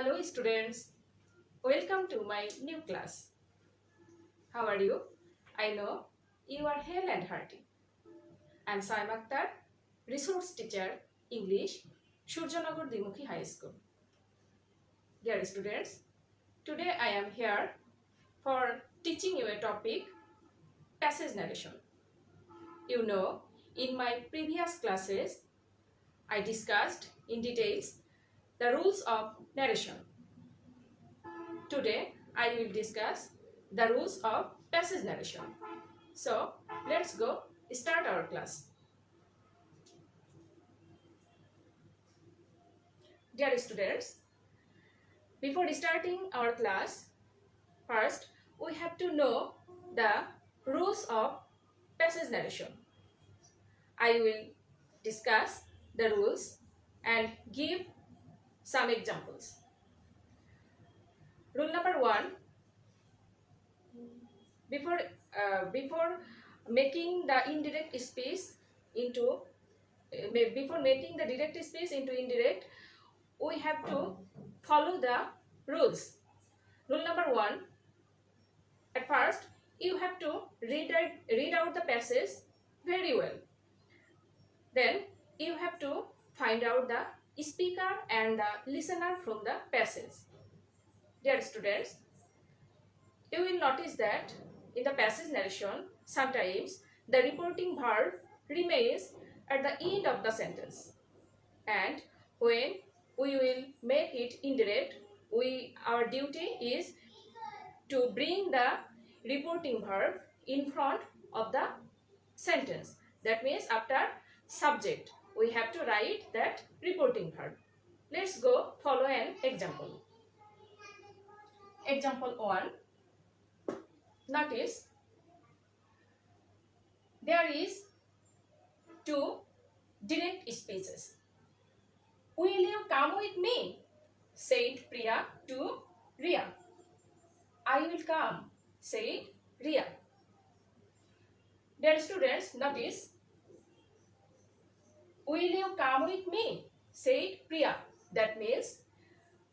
Hello students, welcome to my new class. How are you? I know you are hale and hearty. I am Sayma Akter, resource teacher, English, Surjanagar Dimukhi High School. Dear students, today I am here for teaching you a topic, passage narration. You know, in my previous classes, I discussed in details the rules of narration. Today, I will discuss the rules of passage narration. So, let's go start our class. Dear students, before starting our class, first we have to know the rules of passage narration. I will discuss the rules and give some examples. Rule number 1, before making the indirect speech into before making the direct speech into indirect, we have to follow the rules. Rule number 1, at first you have to read out the passage very well. Then you have to find out the speaker and the listener from the passage. Dear students, you will notice that in the passage narration, sometimes the reporting verb remains at the end of the sentence. And when we will make it indirect, our duty is to bring the reporting verb in front of the sentence. That means after subject, we have to write that reporting verb. Let's go follow an example. Example 1. Notice there is 2 direct speeches. Will you come with me? Said Priya to Riya. I will come, said Riya. Dear students, notice, will you come with me? Said Priya. That means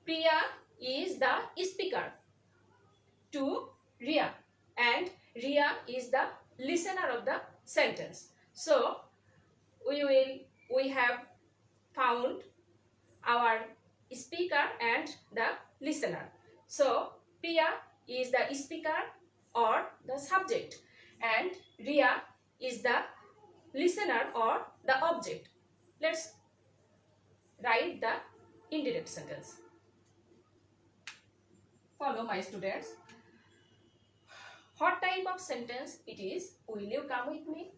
Priya is the speaker to Riya and Riya is the listener of the sentence. So we have found our speaker and the listener. So Priya is the speaker or the subject and Riya is the listener or the object. Let's write the indirect sentence. Follow my students. What type of sentence it is? Will you come with me?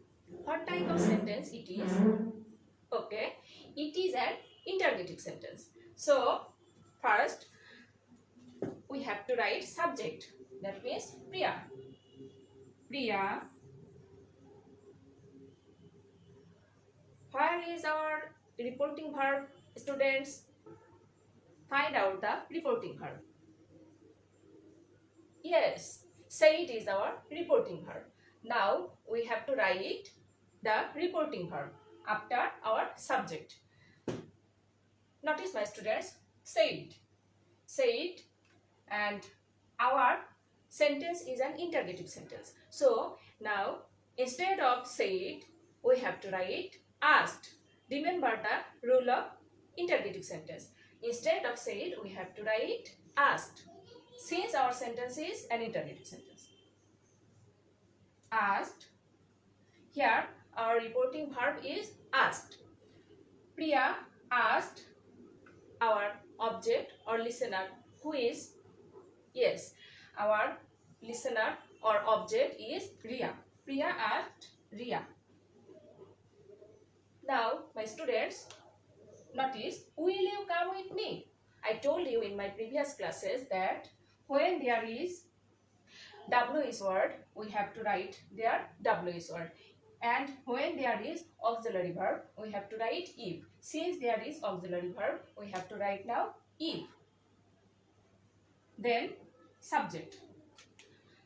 What type of sentence it is? Okay, it is an interrogative sentence. So first we have to write subject. That means Priya. Priya. Where is our reporting verb, students? Find out the reporting verb. Yes, say it is our reporting verb. Now we have to write the reporting verb after our subject. Notice my students, say it. Say it, and our sentence is an interrogative sentence. So now instead of said, we have to write asked. Remember the rule of interrogative sentence. Instead of said, we have to write asked, since our sentence is an interrogative sentence. Asked. Here our reporting verb is asked. Priya asked our object or listener, who is, yes, our listener or object is Riya. Priya asked Riya. Now my students, notice, will you come with me? I told you in my previous classes that when there is WS word, we have to write their WS word. And when there is auxiliary verb, we have to write if. Since there is auxiliary verb, we have to write now if. Then subject.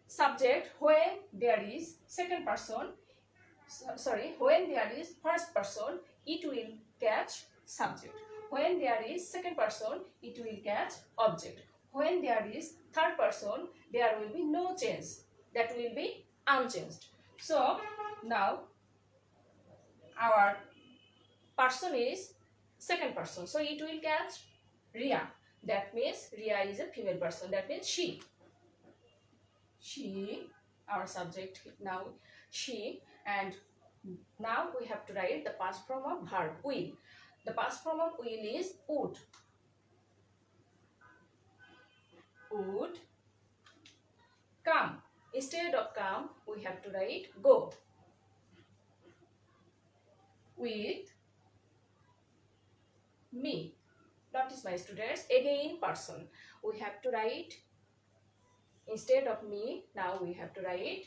Subject, when there is second person, when there is first person, it will catch subject. When there is second person, it will catch object. When there is third person, there will be no change. That will be unchanged. So now our person is second person. So it will catch Ria. That means Ria is a female person. That means she. She, our subject now, she, and now we have to write the past form of verb will. The past form of will is would. Would come. Instead of come, we have to write go. With me. Notice, my students, again person. We have to write, instead of me, now we have to write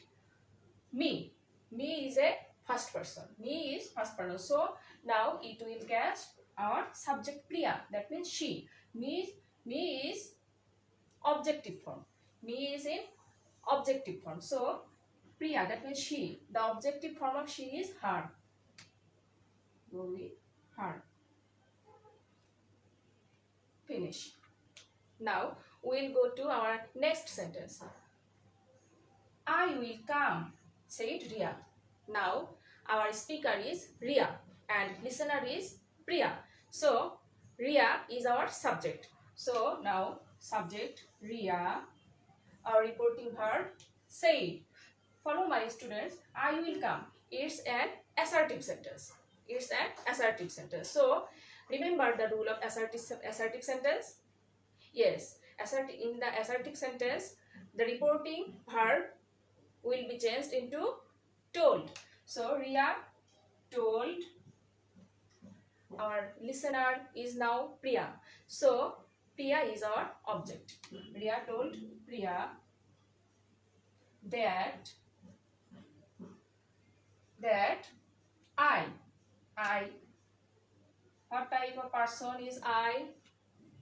me. Me is a first person. Me is first person. So now it will catch our subject Priya. That means she. Me is objective form. Me is in objective form. So Priya, that means she. The objective form of she is her. Go with her. Finish. Now we'll go to our next sentence. I will come, said Ria. Now our speaker is Ria and listener is Priya. So Ria is our subject. So now subject Ria, our reporting verb said. Follow, my students. I will come. It's an assertive sentence. It's an assertive sentence. So remember the rule of assertive sentence? Yes. In the assertive sentence, the reporting verb will be changed into told. So Ria told. Our listener is now Priya. So Priya is our object. Ria told Priya that I. What type of person is I?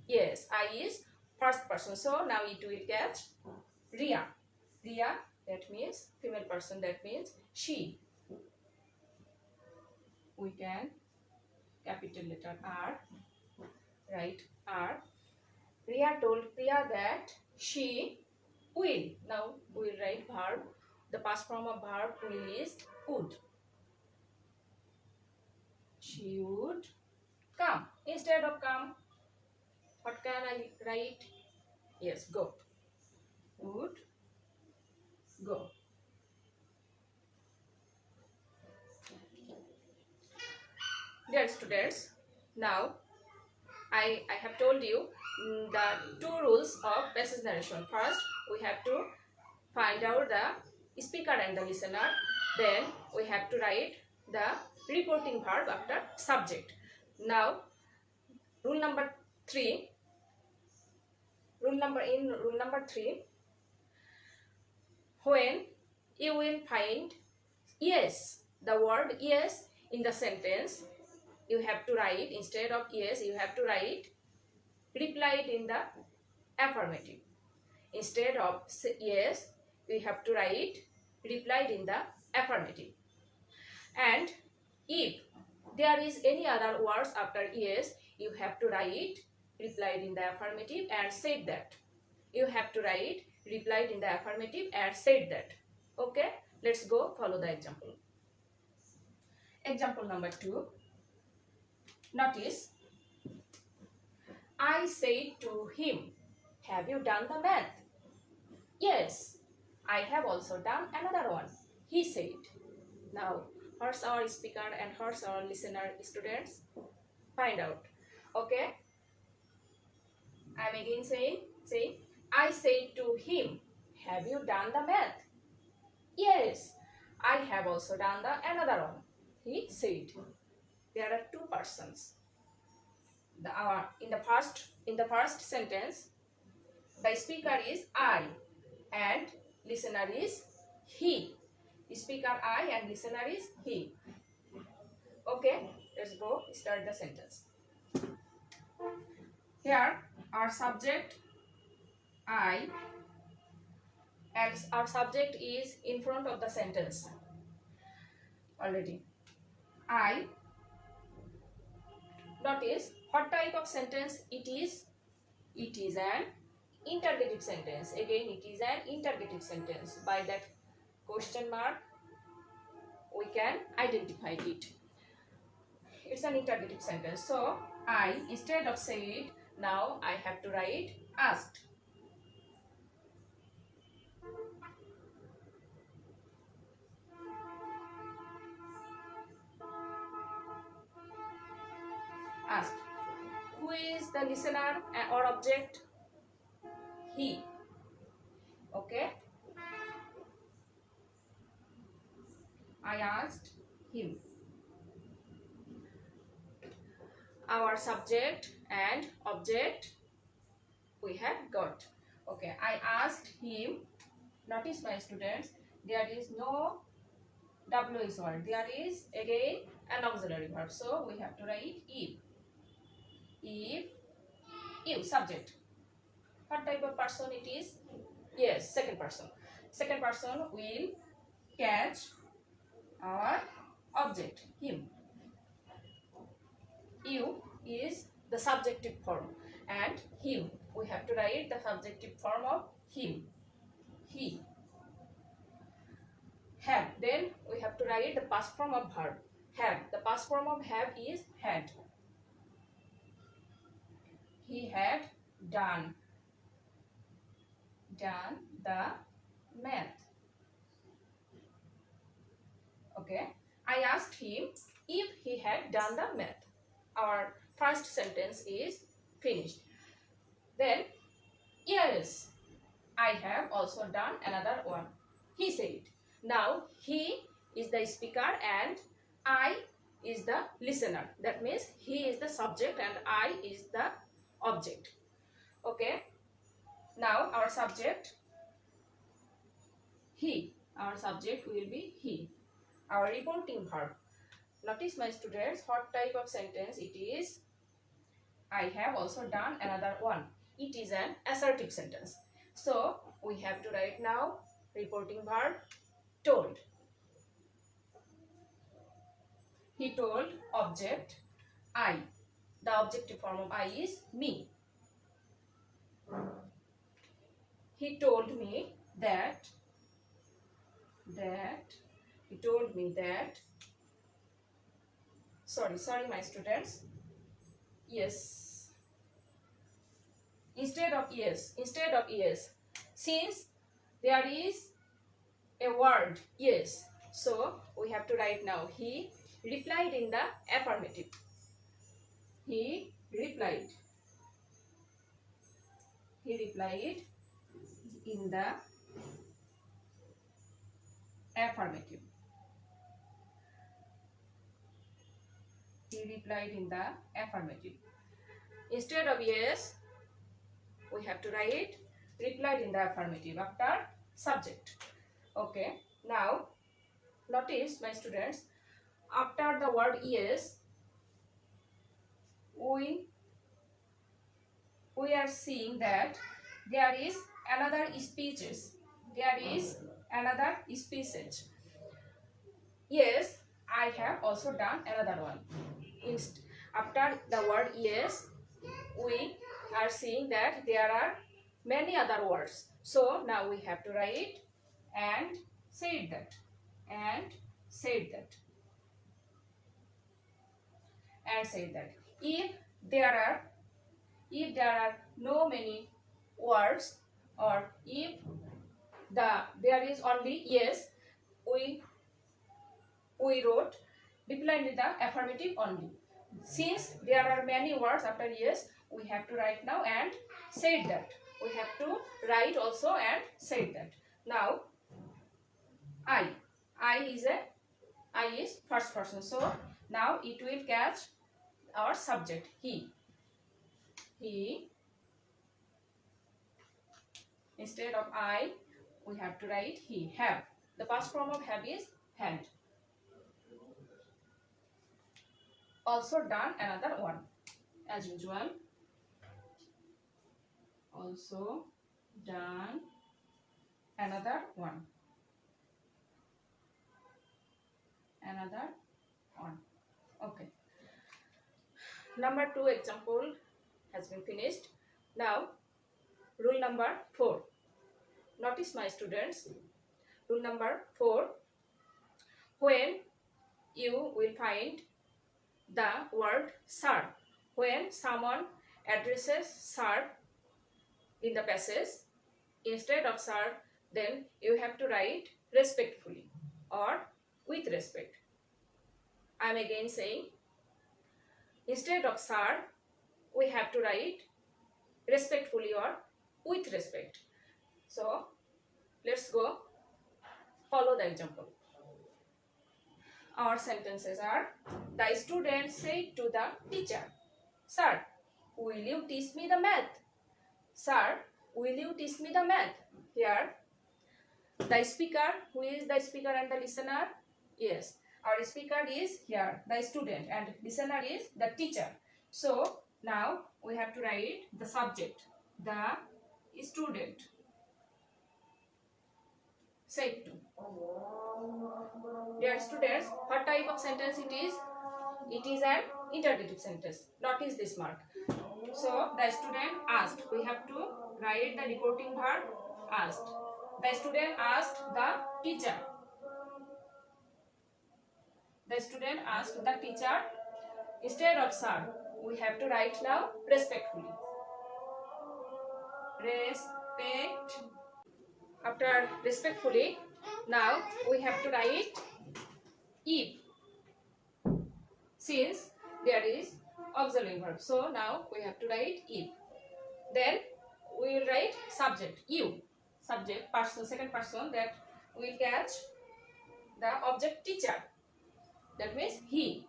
Yes, I is first person. So now it will catch Ria. Ria, that means female person. That means she. We can capital letter R. Write R. Ria told Priya that she will. Now we will write verb. The past form of verb will is would. She would come. Instead of come, what can I write? Yes, go. Would go. Dear students, now I have told you the two rules of passage narration. First, we have to find out the speaker and the listener. Then we have to write the reporting verb after subject. Now, rule number 3. Rule number 3. When you will find yes, the word yes in the sentence, you have to write, instead of yes, you have to write replied in the affirmative. Instead of yes, we have to write replied in the affirmative. And if there is any other words after yes, you have to write replied in the affirmative and said that. You have to write replied in the affirmative and said that. Okay, let's go follow the example. Example number 2. Notice, I said to him, have you done the math? Yes, I have also done another one, he said. Now, who's our speaker and who's our listener, students? Find out. Okay? I'm again saying, I said to him, have you done the math? Yes, I have also done another one, he said. There are two persons. In the first sentence, the speaker is I and listener is he. Speaker I and listener is he. Okay, let's go start the sentence. Here our subject I and our subject is in front of the sentence already. I. Notice What type of sentence it is? It is an interrogative sentence. Again, it is an interrogative sentence. By that question mark, we can identify it. It's an interrogative sentence. So, I, instead of said, now I have to write asked. Asked. Who is the listener or object? He. Okay. I asked him. Our subject and object we have got. Okay. I asked him. Notice, my students, there is no WS word. There is again an auxiliary verb. So we have to write if. If you, subject. What type of person it is? Yes, second person. Second person will catch our object, him. You is the subjective form and him. We have to write the subjective form of him. He. Have. Then we have to write the past form of verb. Have. The past form of have is had. He had done the math. Okay. I asked him if he had done the math. Our first sentence is finished. Then, yes, I have also done another one. He said. Now, he is the speaker and I is the listener. That means he is the subject and I is the object. Okay. Now, our subject, he. Our subject will be he. Our reporting verb. Notice, my students, what type of sentence it is. I have also done another one. It is an assertive sentence. So, we have to write now reporting verb told. He told object I. The objective form of I is me. He told me that he told me that sorry my students, yes, instead of yes, since there is a word yes, so we have to write now he replied in the affirmative. He replied in the affirmative. He replied in the affirmative. Instead of yes, we have to write replied in the affirmative after subject. Okay. Now, notice, my students, after the word yes, we are seeing that there is another species. Yes, I have also done another one. After the word yes, we are seeing that there are many other words. So now we have to write and said that. If there are no many words, or if there is only yes, we wrote declined in the affirmative only. Since there are many words after yes, we have to write now and said that. We have to write also and said that. Now, I is first person. So now it will catch our subject he. Instead of I, we have to write he. Have. The past form of have is had. Also done another one. As usual. Also done another one. Okay. number 2 example has been finished. Now rule number 4. Notice, my students, rule number 4. When you will find the word sir, when someone addresses sir in the passage, instead of sir, then you have to write respectfully or with respect. I am again saying, instead of sir, we have to write respectfully or with respect. So let's go follow the example. Our sentences are: the student said to the teacher, "Sir, will you teach me the math? Sir, will you teach me the math?" Here, the speaker, who is the speaker and the listener? Yes, our speaker is here, the student, and listener is the teacher. So now we have to write the subject, the student said to. Dear students, what type of sentence it is? It is an interrogative sentence. Notice this mark. So the student asked. We have to write the reporting verb asked. The student asked the teacher. The student asked the teacher. Instead of sir, we have to write now respectfully. Respect. After respectfully, now we have to write if, since there is auxiliary verb. So now we have to write if. Then we will write subject, you. Subject, person, second person, that will catch the object teacher. That means he.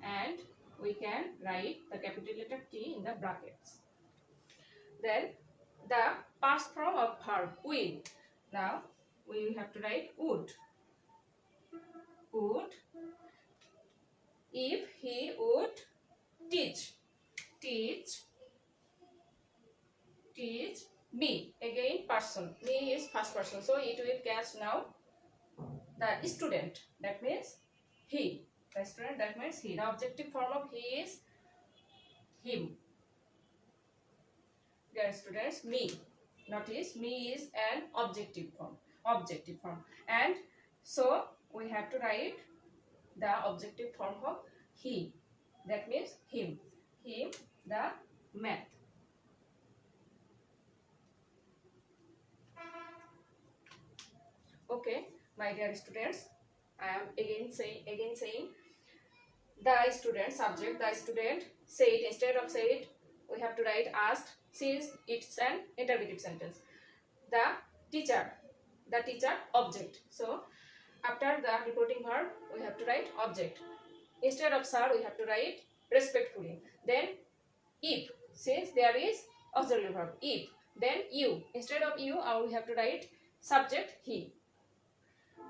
And we can write the capital letter T in the brackets. Then the past form of verb will. Now we have to write would. Would. If he would teach. Teach. Teach me. Again person. Me is first person. So it will catch now the student. That means he. The student, that means he. The objective form of he is him. Dear students, me. Notice, me is an objective form. Objective form. And so we have to write the objective form of he. That means him. Him, the math. Okay, my dear students, I am again saying the student, subject, the student said. Instead of said, we have to write asked, since it's an interrogative sentence. The teacher, object. So after the reporting verb, we have to write object. Instead of sir, we have to write respectfully. Then if, since there is auxiliary verb, if. Then you. Instead of you, we have to write subject he.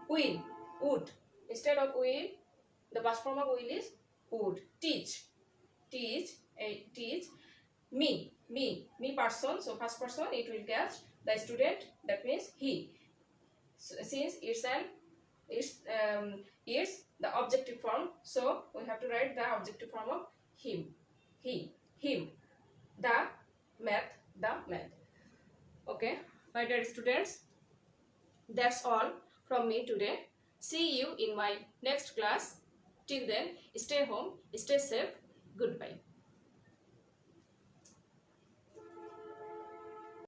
Will, would. Instead of will, the past form of will is would. Teach. Teach. Teach. Me person. So first person, it will catch the student. That means he. So, since it's the objective form, so we have to write the objective form of him. He, him. The math. Okay, my dear students, that's all from me today. See you in my next class. Till then, stay home, stay safe. Goodbye.